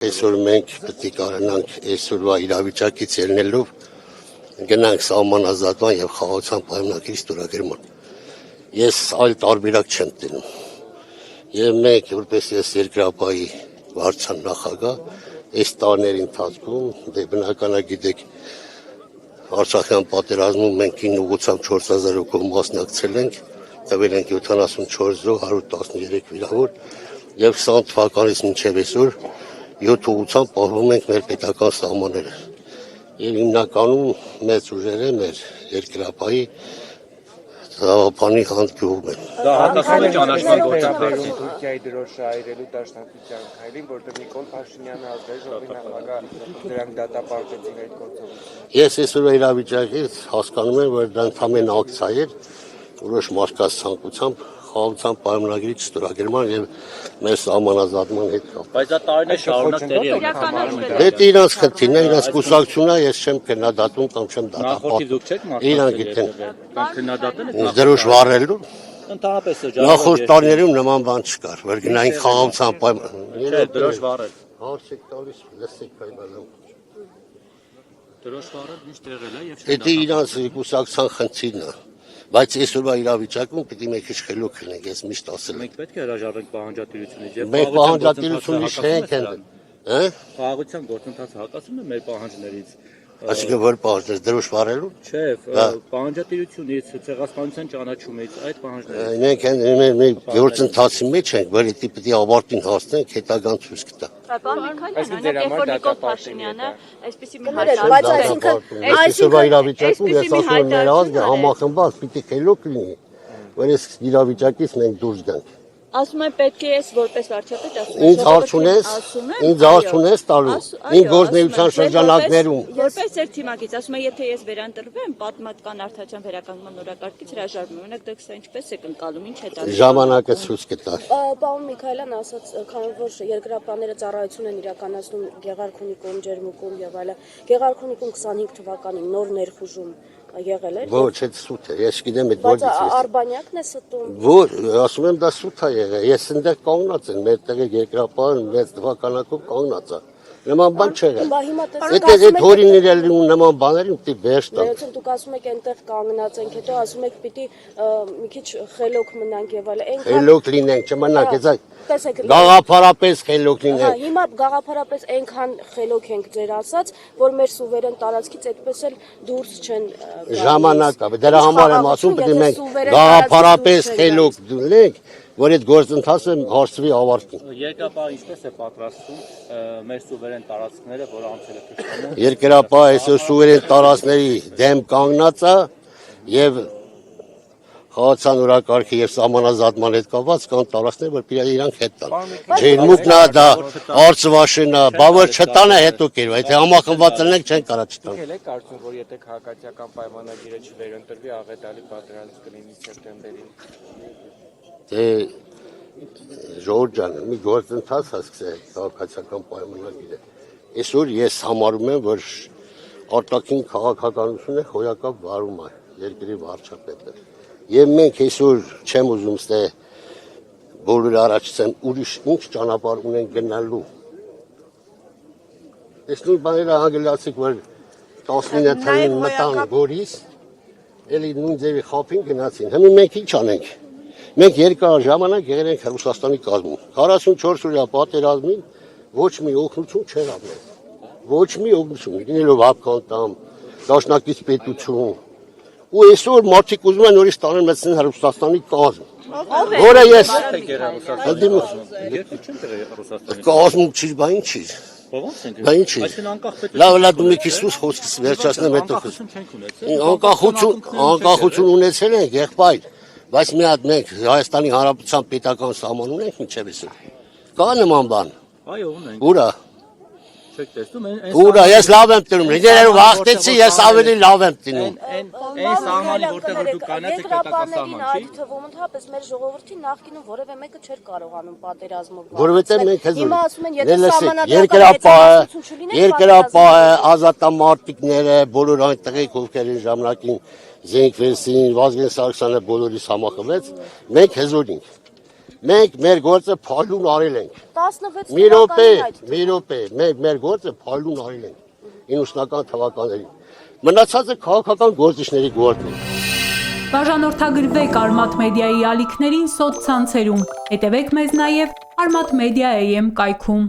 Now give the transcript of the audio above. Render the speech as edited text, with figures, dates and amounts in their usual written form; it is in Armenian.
Այսօր մենք պետք է կարողանանք այսօրվա իրավիճակից ելնելով գնանք սահմանազատման եւ խաղաղության պայմանագրի ստորագրման։ Ես այլ տարբերակ չեմ տենում։ Եվ մենք որպես ես երկրապահի վարչության նախագահ այս տարիների ընթացքում դե բնականա գիտեք Արցախյան պատերազմում մենք 9 ուղղությամբ 4000 հոգով մասնակցել ենք, տվել ենք 74 զոհ, 113 վիրավոր եւ 20 թվականից մինչեւ այսօր 7 ուղղությամբ պահվում ենք մեր պետական սահմանները։ Եվ հիմնականում մեծ ուժերը մեր երկրապահի Զավապանի հանդգյուղում են։ Դա հատկացում է ճանաչման գործընթացին։ Թուրքիայի դրոշը այրելու դաշնակցության քայլին, որտեղ Նիկոլ Փաշինյանը ազգային ժողովի նախագահ դրանք դատապարտեցին այդ գործողությունը։ Ես այսօր իրավիճակից հասկանում եմ, որ դա ընդհանրեն ակցիա էր, որոշ մարդկանց ցանկությամբ խաղաղության պայմանագրի ստորագրման եւ մեր սահմանազատման հետ կապ։ Բայց դա տարիներ շարունակ տեղի է ունենում։ Դա իրանց խնդիրն է, իրանց կուսակցությունն է, ես չեմ քննադատում կամ չեմ Նախորդի դուք չեք Իրանք գիտեն։ Կամ քննադատել եք։ Դրոշ վառելու Ընդհանրապես նախորդ տարիներում նման բան չկար, որ գնային խաղաղության պայմանագրի։ Դրոշ վառել։ Հարցեք տալիս, լսեք հայբալով։ Դրոշ վառել միշտ եղել է եւ Դա իրանց կուսակցության խնդիրն է։ Բայց այսօրվա իրավիճակում պետք է մենք իշխելուկ լինենք, ես միշտ ասել եմ։ Մենք պետք է հրաժարվենք պահանջատիրությունից եւ Մենք պահանջատիրությունից չենք են, հա? Խաղաղության գործընթացը հակասում է մեր պահանջներից։ Այսինքն որ պահանջներ դրոշ վառելու։ Չէ, պահանջատիրությունից, ցեղասպանության ճանաչումից այդ պահանջները։ Մենք գործընթացի մեջ ենք, որ պետք է ավարտին հասնենք, հետագան ցույց կտա։ Պարոն Միքայելյան, այնպես Նիկոլ Փաշինյանը այսպեսի մի Բայց այսօրվա իրավիճակում ես ասում եմ մեր ազգը համախմբված պիտի խելոք լինի, որ այս իրավիճակից մենք դուրս գանք։ Ասում եմ պետք է ես որպես վարչապետ ասում ինձ հարց ունես տալու իմ գործնեության շրջանակներում որպես ձեր թիմակից ասում եմ եթե ես վերանտրվեմ պատմական արդարության վերականգնման օրակարգից հրաժարվում եմ օրինակ դուք սա ինչպես եք ընկալում ինչ է տալիս ժամանակը ցույց կտա Պարոն Միքայելյան ասաց քանի որ երկրապահները ծառայություն են իրականացնում Գեղարքունիքում, Ջերմուկում եւ այլն Գեղարքունիքում 25 թվականին նոր ներխուժում եղել էր Ոչ, այդ սուտ է, ես գիտեմ այդ որից է Արբանյակն է ստում Որ, ասում եմ դա սուտ է եղել, ես ընդեղ կանգնած եմ, մեր տեղի երկրապահը մեծ թվականակով կանգնած է Նման բան չեղել Այդ հորիները լինում նման բաներին պիտի վերջ տան Դուք ասում եք այնտեղ կանգնած ենք, հետո ասում եք պիտի մի քիչ խելոք մնանք եւ այլն Խելոք լինենք, չմնանք, այս գաղափարապես խելոք լինենք Հիմա գաղափարապես այնքան խելոք ենք ձեր ասած, որ մեր սուվերեն տարածքից այդպես էլ դուրս չեն Ժամանակը, դրա համար եմ ասում, պետք է մենք գաղափարապես խելոք լինենք որ այդ գործընթացը հարցվի ավարտին։ Երկրապահը ինչպես է պատրաստվում մեր սուվերեն տարածքները, որ անցել է թշնամու։ Երկրապահը այսօր սուվերեն տարածքների դեմ կանգնած է եւ խաղաղության օրակարգի եւ սահմանազատման հետ կապված կան տարածքներ, որ պիտի իրանք հետ տան։ Ջերմուկն է դա, Արցվաշենն է, բավար չտանը հետո կերու, եթե համախմբված լինենք չեն կարա չտան։ Ելեք կարծում որ եթե քաղաքացիական պայմանագիրը չվերընտրվի աղետալի պատերազմ կլինի սեպտեմբերին։ Դե Ժողովուրդ ջան, մի գործընթաց հասկացե քաղաքացիական պայմանագիրը։ Այսօր ես համարում եմ, որ արտաքին քաղաքականությունը հոյակապ վարում է երկրի վարչապետը։ Եվ մենք այսօր չեմ ուզում ստե բոլորը առաջացան ուրիշ ինչ ճանապարհ ունեն գնալու։ Այս նույն բաները անգլիացիք որ 19 թվականին մտան Գորիս, էլի նույն ձևի խափին գնացին։ Հիմա մենք ինչ անենք։ Մենք երկար ժամանակ եղել ենք Ռուսաստանի կազմում։ 44 օրյա պատերազմին ոչ մի օգնություն չեր ապրել։ Ոչ մի օգնություն, լինելով հապկանտամ, դաշնակից պետություն։ Ու այսօր մարդիկ ուզում են նորից տանել մեծն Ռուսաստանի կազմ։ Որը ես կազմում չի, բա ինչ չի։ Բա ինչ չի։ Լավ, դու մի քիչ խոսքս վերջացնեմ հետո։ Անկախություն ունեցել ենք, եղբայր։ Բայց մի հատ մենք Հայաստանի Հանրապետության պետական սահման ունենք ինչև էսօր։ Կա նման բան։ Այո, ունենք։ Ուրա։ Չեք տեսնում, Ուրա, ես լավ եմ տնում։ Իներով հաղթեցի, ես ավելի լավ եմ տնում։ Այն սահմանի որտեղ որ դու կանած եք պետական սահման, չի։ Այդ թվում ընդհանրապես մեր ժողովրդի նախկինում որևէ մեկը չէր կարողանում պատերազմով Որովհետև մենք հիմա ասում են եթե երկրապահը, ազատամարտիկները, բոլոր այն տղեկ ովքեր են ժամանակին զենքվեցին, Վազգեն Սարգսյանը բոլորիս համախմբեց, մենք հզոր ենք։ Մենք մեր գործը փայլուն արել ենք։ 16 Մի րոպե, թվականին այդ մի րոպե, մենք մեր գործը փայլուն արել ենք 90-ական թվականներին։ Մնացածը քաղաքական գործիչների գործն է։ Բաժանորդագրվեք Արմաթ մեդիայի ալիքներին սոցցանցերում։ Հետևեք մեզ նաև Արմաթ Մեդիա AM կայքում։